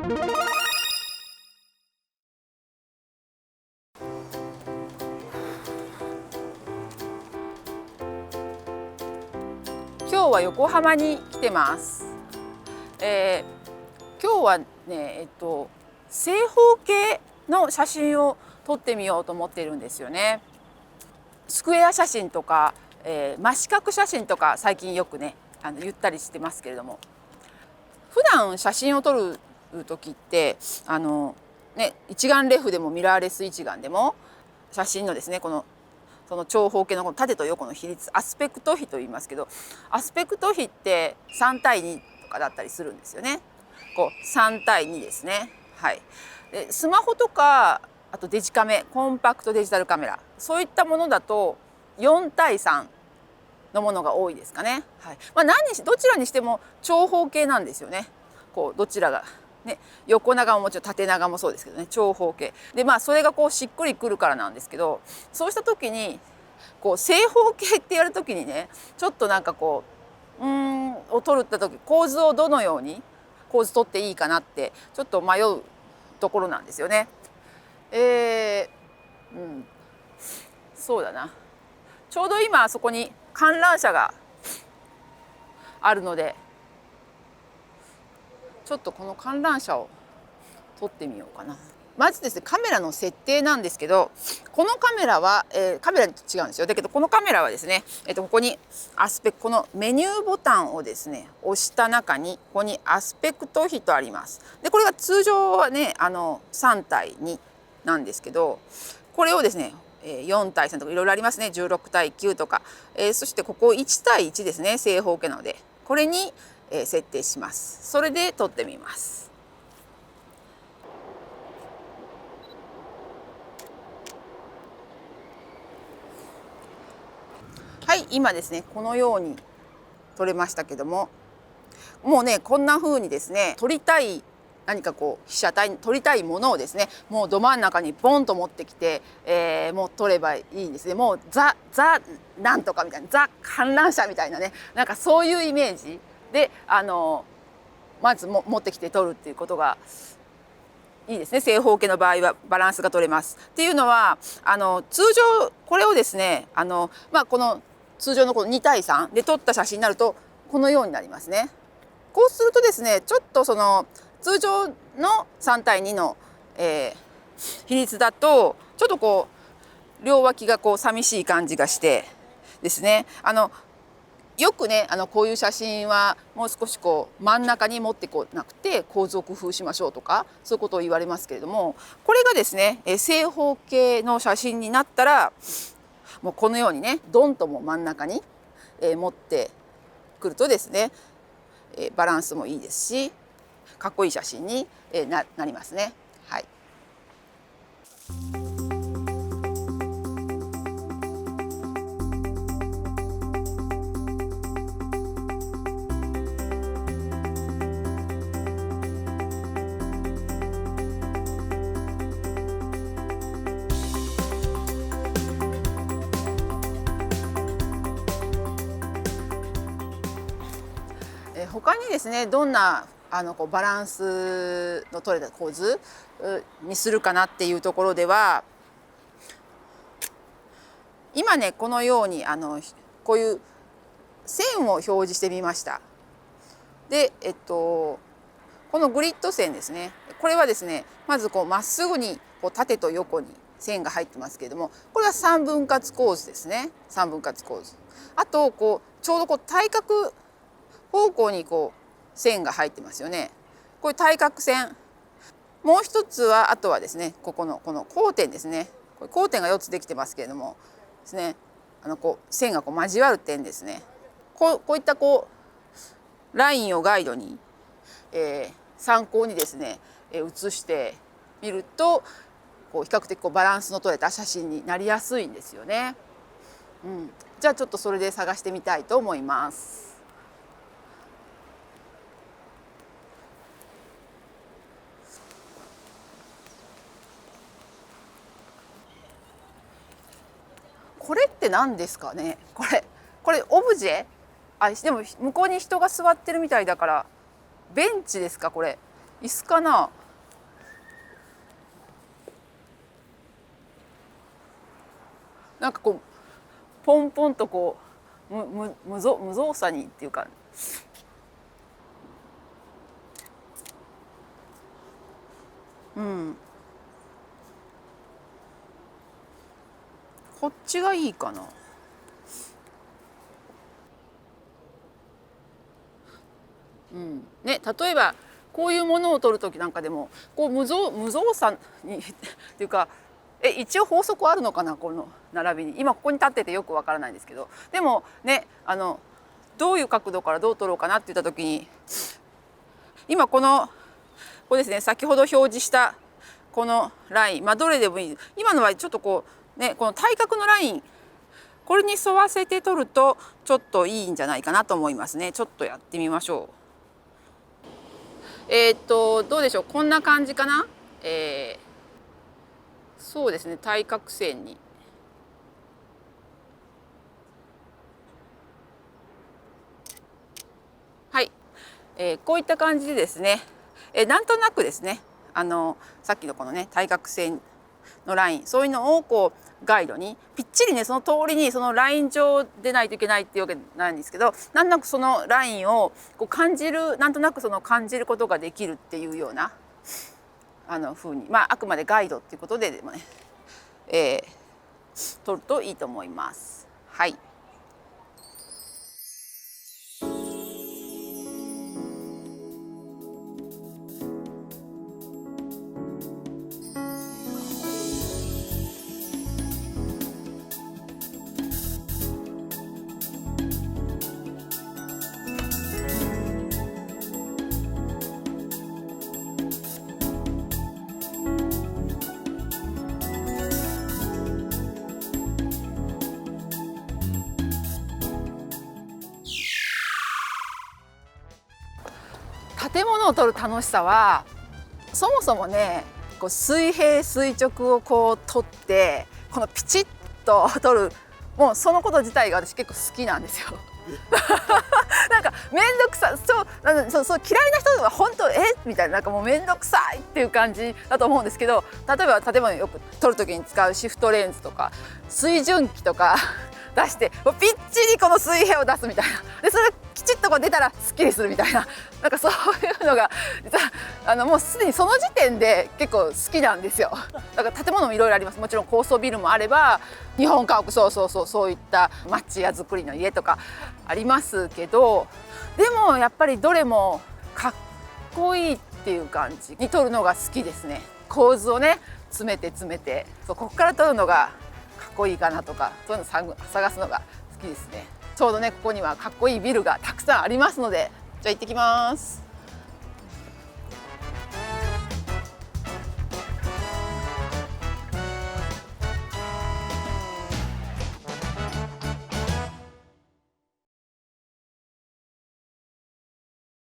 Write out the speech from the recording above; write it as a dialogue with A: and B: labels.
A: 今日は横浜に来てます。今日はね、正方形の写真を撮ってみようと思っているんですよね。スクエア写真とか、真四角写真とか最近よくね言ったりしてますけれども、普段写真を撮る時って一眼レフでもミラーレス一眼でも写真のですねその長方形のこの縦と横の比率、アスペクト比と言いますけど、アスペクト比って3対2とかだったりするんですよね。こう3対2ですね。はい。でスマホとかあとデジカメ、コンパクトデジタルカメラ、そういったものだと4対3のものが多いですかね。はい。どちらにしても長方形なんですよね。こうどちらがね、横長ももちろん縦長もそうですけどね、長方形で、それがこうしっくりくるからなんですけど、そうした時にこう正方形ってやる時にね、ちょっとを取った時構図をどのように構図取っていいかなってちょっと迷うところなんですよね。そうだな、ちょうど今そこに観覧車があるので、ちょっとこの観覧車を撮ってみようかな。まずですね、カメラの設定なんですけど、このカメラは、カメラに違うんですよ。だけどこのカメラはですね、ここにこのメニューボタンをですね押した中にここにアスペクト比とあります。でこれが通常はね3対2なんですけど、これをですね4対3とかいろいろありますね。16対9とか、そしてここ1対1ですね、正方形なのでこれに設定します。それで撮ってみます。はい、今ですねこのように撮れましたけども、もうねこんな風にですね撮りたい何かこう被写体に撮りたいものをですね、もうど真ん中にボンと持ってきて、もう撮ればいいんですね。もうザなんとかみたいな、ザ観覧車みたいなね、なんかそういうイメージでまず持ってきて撮るっていうことがいいですね。正方形の場合はバランスが取れます。っていうのは通常これをですねこの通常のこの2対3で撮った写真になるとこのようになりますね。こうするとですね、ちょっとその通常の3対2の、比率だとちょっとこう両脇がこう寂しい感じがしてですね、よくねこういう写真はもう少しこう真ん中に持ってこなくて構図を工夫しましょうとか、そういうことを言われますけれども、これがですね正方形の写真になったらもうこのようにねドンとも真ん中に持ってくるとですねバランスもいいですしかっこいい写真になりますね。はい。他にですねどんなこうバランスの取れた構図にするかなっていうところでは、今ねこのようにこういう線を表示してみました。でこのグリッド線ですね、これはですねまずこうまっすぐにこう縦と横に線が入ってますけれども、これは3分割構図ですね。3分割構図。あとこうちょうどこう対角方向にこう線が入ってますよね。これ対角線。もう一つはあとはですねこの交点ですね。これ交点が4つできてますけれどもですね、こう線がこう交わる点ですね。こういったこうラインをガイドに、参考にですね写してみるとこう比較的こうバランスの取れた写真になりやすいんですよね。じゃあちょっとそれで探してみたいと思います。これって何ですかね。これオブジェ？でも向こうに人が座ってるみたいだからベンチですかこれ。椅子かな。なんかこうポンポンとこう無造作にっていうか、うん、こっちがいいかな。うんね、例えばこういうものを取る時なんかでもこう無造作にっていうか、一応法則あるのかな、この並びに。今ここに立っててよくわからないんですけど、でもね、どういう角度からどう撮ろうかなって言った時に、今ここですね、先ほど表示したこのライン、どれでもいい。今のはちょっとこうね、この対角のライン、これに沿わせて撮るとちょっといいんじゃないかなと思いますね。ちょっとやってみましょう。どうでしょう、こんな感じかな。そうですね、対角線に。はい、こういった感じでですね、なんとなくですね、さっきのこのね対角線のライン、そういうのをこうガイドにぴっちりね、その通りにそのライン上でないといけないっていうわけなんですけど、なんとなくそのラインをこう感じる、なんとなくその感じることができるっていうような風に、あくまでガイドっていうことででもね、取るといいと思います。はい。建物を撮る楽しさは、そもそもね、こう水平垂直をこう撮ってこのピチッと撮る、もうそのこと自体が私結構好きなんですよ。なんか面倒くさそう嫌いな人は本当みたいな、なんかもう面倒くさいっていう感じだと思うんですけど、例えば建物よく撮る時に使うシフトレンズとか水準器とか出してもうぴっちりこの水平を出すみたいな、でそれきちっとこう出たらすっきりするみたいな、なんかそういうのが実はもうすでにその時点で結構好きなんですよ。だから建物もいろいろあります。もちろん高層ビルもあれば日本家屋、そういった町屋造りの家とかありますけど、でもやっぱりどれもかっこいいっていう感じに撮るのが好きですね。構図をね詰めてここから撮るのがかっこいいかなとか、そういうの探すのが好きですね。ちょうどねここにはかっこいいビルがたくさんありますので、じゃあ行ってきます。